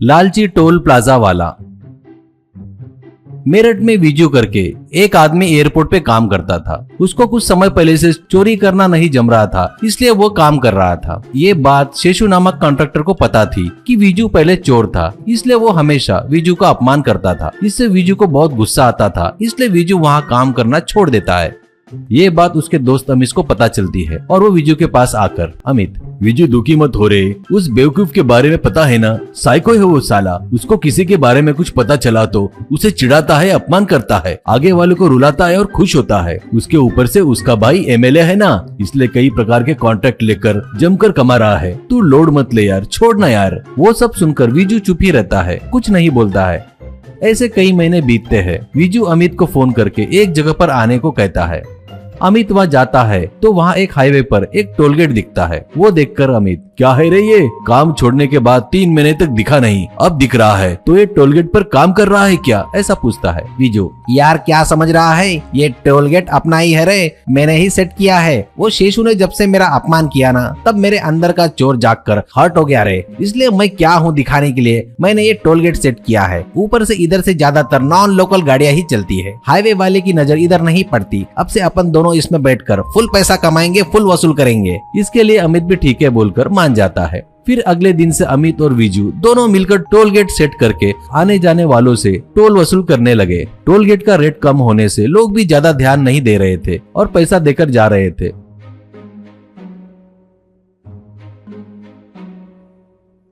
लालची toll plaza वाला। मेरठ में वीजू करके एक आदमी एयरपोर्ट पे काम करता था। उसको कुछ समय पहले से चोरी करना नहीं जम रहा था, इसलिए वो काम कर रहा था। ये बात शेषु नामक कॉन्ट्रैक्टर को पता थी कि वीजू पहले चोर था, इसलिए वो हमेशा वीजू का अपमान करता था। इससे वीजू को बहुत गुस्सा आता था, इसलिए वीजू वहाँ काम करना छोड़ देता है। ये बात उसके दोस्त अमित को पता चलती है और वो विजू के पास आकर, अमित, विजू दुखी मत हो रे, उस बेवकूफ के बारे में पता है ना, साइको है वो साला। उसको किसी के बारे में कुछ पता चला तो उसे चिढ़ाता है, अपमान करता है, आगे वाले को रुलाता है और खुश होता है। उसके ऊपर से उसका भाई एमएलए है ना, इसलिए कई प्रकार के कॉन्ट्रैक्ट लेकर जमकर कमा रहा है। तू लोड मत ले यार, छोड़ना यार। वो सब सुनकर विजू चुप ही रहता है, कुछ नहीं बोलता है। ऐसे कई महीने बीतते हैं। विजू अमित को फोन करके एक जगह पर आने को कहता है। अमित वहाँ जाता है तो वहाँ एक हाईवे पर एक टोलगेट दिखता है। वो देखकर अमित, क्या है रे ये, काम छोड़ने के बाद 3 महीने तक दिखा नहीं, अब दिख रहा है, तो ये टोलगेट पर काम कर रहा है क्या, ऐसा पूछता है। विजू, यार क्या समझ रहा है, ये टोलगेट अपना ही है रे, मैंने ही सेट किया है। वो शेषु ने जब से मेरा अपमान किया ना, तब मेरे अंदर का चोर जाग कर हर्ट हो गया रे, इसलिए मैं क्या हूँ दिखाने के लिए मैंने ये टोलगेट सेट किया है। ऊपर से इधर से ज्यादातर नॉन लोकल गाड़ियाँ ही चलती है, हाईवे वाले की नजर इधर नहीं पड़ती। अब से अपन दोनों इसमें बैठकर फुल पैसा कमाएंगे, फुल वसूल करेंगे। इसके लिए अमित भी ठीक है बोलकर मान जाता है। फिर अगले दिन से अमित और विजू दोनों मिलकर टोल गेट सेट करके आने जाने वालों से टोल वसूल करने लगे। टोल गेट का रेट कम होने से लोग भी ज्यादा ध्यान नहीं दे रहे थे और पैसा देकर जा रहे थे।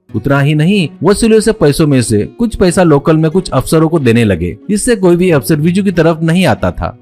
उतना ही नहीं, वसूले से पैसों में से कुछ पैसा लोकल में कुछ अफसरों को देने लगे। इससे कोई भी अफसर विजू की तरफ नहीं आता था।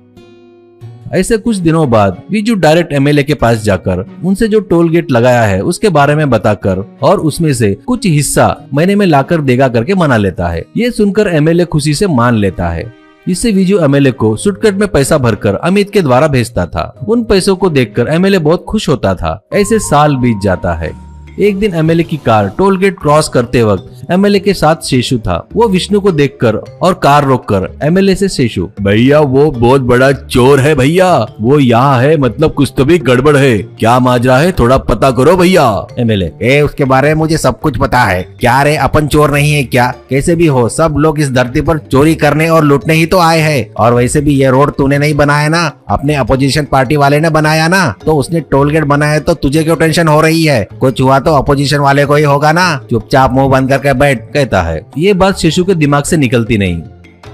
ऐसे कुछ दिनों बाद विजू डायरेक्ट एमएलए के पास जाकर उनसे जो टोल गेट लगाया है उसके बारे में बताकर और उसमें से कुछ हिस्सा महीने में लाकर देगा करके मना लेता है। ये सुनकर एमएलए खुशी से मान लेता है। इससे विजू एमएलए को सुटकेस में पैसा भरकर अमित के द्वारा भेजता था। उन पैसों को देखकर एमएलए बहुत खुश होता था। ऐसे साल बीत जाता है। एक दिन एमएलए की कार टोल गेट क्रॉस करते वक्त एमएलए के साथ शेषु था। वो विष्णु को देखकर और कार रोककर एमएलए से, शेषु भैया वो बहुत बड़ा चोर है भैया, वो यहाँ है, मतलब कुछ तो भी गड़बड़ है, क्या माजरा है थोड़ा पता करो भैया। एमएलए, उसके बारे में मुझे सब कुछ पता है। क्या रे अपन चोर नहीं है क्या? कैसे भी हो सब लोग इस धरती पर चोरी करने और लूटने ही तो आए हैं। और वैसे भी ये रोड तूने नहीं बनाया ना, अपने अपोजिशन पार्टी वाले ने बनाया ना, तो उसने टोल गेट बनाया तो तुझे क्यों टेंशन हो रही है? कुछ हुआ तो अपोजिशन वाले को ही होगा ना, चुपचाप मुंह बंद करके बैठ, कहता है। ये बात शेषु के दिमाग से निकलती नहीं।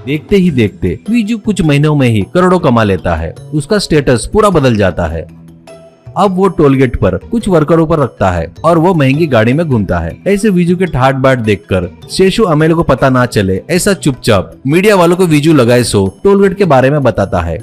देखते ही देखते विजू कुछ महीनों में ही करोड़ों कमा लेता है। उसका स्टेटस पूरा बदल जाता है। अब वो टोलगेट पर कुछ वर्करों पर रखता है और वो महंगी गाड़ी में घूमता है। ऐसे विजू के ठाट बाट देखकर शेषु एमएलए को पता ना चले ऐसा चुपचाप मीडिया वालों को विजू लगाए सो टोलगेट के बारे में बताता है।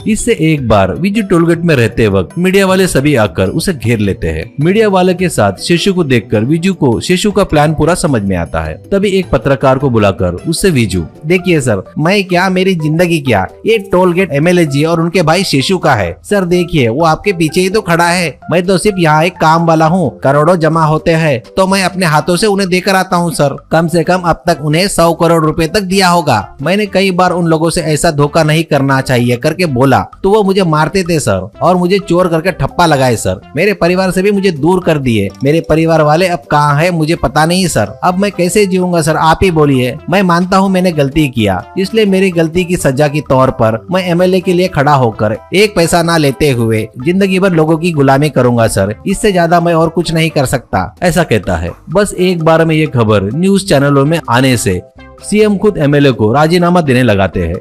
इससे एक बार विजू टोलगेट में रहते वक्त मीडिया वाले सभी आकर उसे घेर लेते हैं। मीडिया वाले के साथ शेषु को देखकर विजू को शेषु का प्लान पूरा समझ में आता है। तभी एक पत्रकार को बुलाकर उससे विजू, देखिए सर, मैं क्या, मेरी जिंदगी क्या, ये टोलगेट एमएलए जी और उनके भाई शेषु का है। सर देखिए वो आपके पीछे ही तो खड़ा है, मैं तो सिर्फ यहाँ एक काम वाला हूँ। करोड़ों जमा होते हैं तो मैं अपने हाथों से उन्हें देकर आता हूँ सर। कम से कम अब तक उन्हें 100 करोड़ रुपए तक दिया होगा। मैंने कई बार उन लोगों से ऐसा धोखा नहीं करना चाहिए करके बोला तो वो मुझे मारते थे सर और मुझे चोर करके ठप्पा लगाए सर। मेरे परिवार से भी मुझे दूर कर दिए। मेरे परिवार वाले अब कहाँ है मुझे पता नहीं सर। अब मैं कैसे जीऊंगा सर, आप ही बोलिए। मैं मानता हूँ मैंने गलती किया, इसलिए मेरी गलती की सजा के तौर पर मैं एमएलए के लिए खड़ा होकर एक पैसा ना लेते हुए जिंदगी भर लोगों की गुलामी करूंगा सर। इससे ज्यादा मैं और कुछ नहीं कर सकता, ऐसा कहता है। बस एक बार में ये खबर न्यूज चैनलों में आने से सीएम खुद एमएलए को राजीनामा देने लगाते हैं।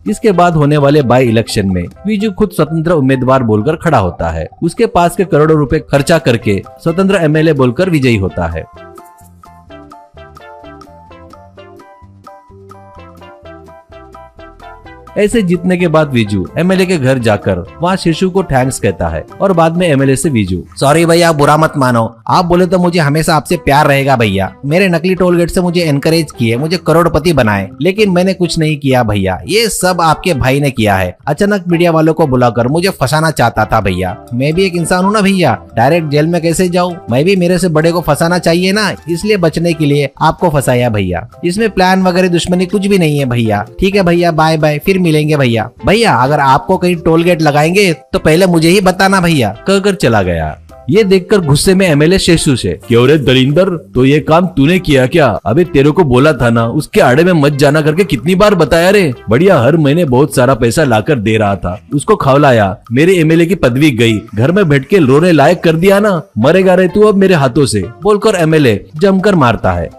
इसके बाद होने वाले बाई इलेक्शन में विजू खुद स्वतंत्र उम्मीदवार बोलकर खड़ा होता है। उसके पास के करोड़ों रुपए खर्चा करके स्वतंत्र एमएलए बोलकर विजयी होता है। ऐसे जीतने के बाद विजू एमएलए के घर जाकर वहाँ शेषु को थैंक्स कहता है और बाद में एमएलए से विजू, सॉरी भैया, बुरा मत मानो, आप बोले तो मुझे हमेशा आपसे प्यार रहेगा भैया। मेरे नकली टोलगेट से मुझे एनकरेज किए, मुझे करोड़पति बनाए, लेकिन मैंने कुछ नहीं किया भैया, ये सब आपके भाई ने किया है। अचानक मीडिया वालों को बुलाकर मुझे फंसाना चाहता था भैया। मैं भी एक इंसान हूँ ना भैया, डायरेक्ट जेल में कैसे जाऊँ? मैं भी मेरे से बड़े को फंसाना चाहिए ना, इसलिए बचने के लिए आपको फंसाया भैया। इसमें प्लान वगैरह दुश्मनी कुछ भी नहीं है भैया। ठीक है भैया, बाय बाय, फिर मिलेंगे भैया। भैया अगर आपको कहीं टोल गेट लगाएंगे तो पहले मुझे ही बताना भैया, कहकर चला गया। ये देखकर गुस्से में एमएलए शेषू से, क्यों रे दलिंदर, तो ये काम तूने किया क्या? अबे तेरे को बोला था ना उसके आड़े में मत जाना करके, कितनी बार बताया रे? बढ़िया, हर महीने बहुत सारा पैसा लाकर दे रहा था, उसको खवलाया, मेरे एमएलए की पदवी गई, घर में बैठ के रोने लायक कर दिया ना, मरेगा रे तू अब मेरे हाथों से, बोलकर एमएलए जमकर मारता है।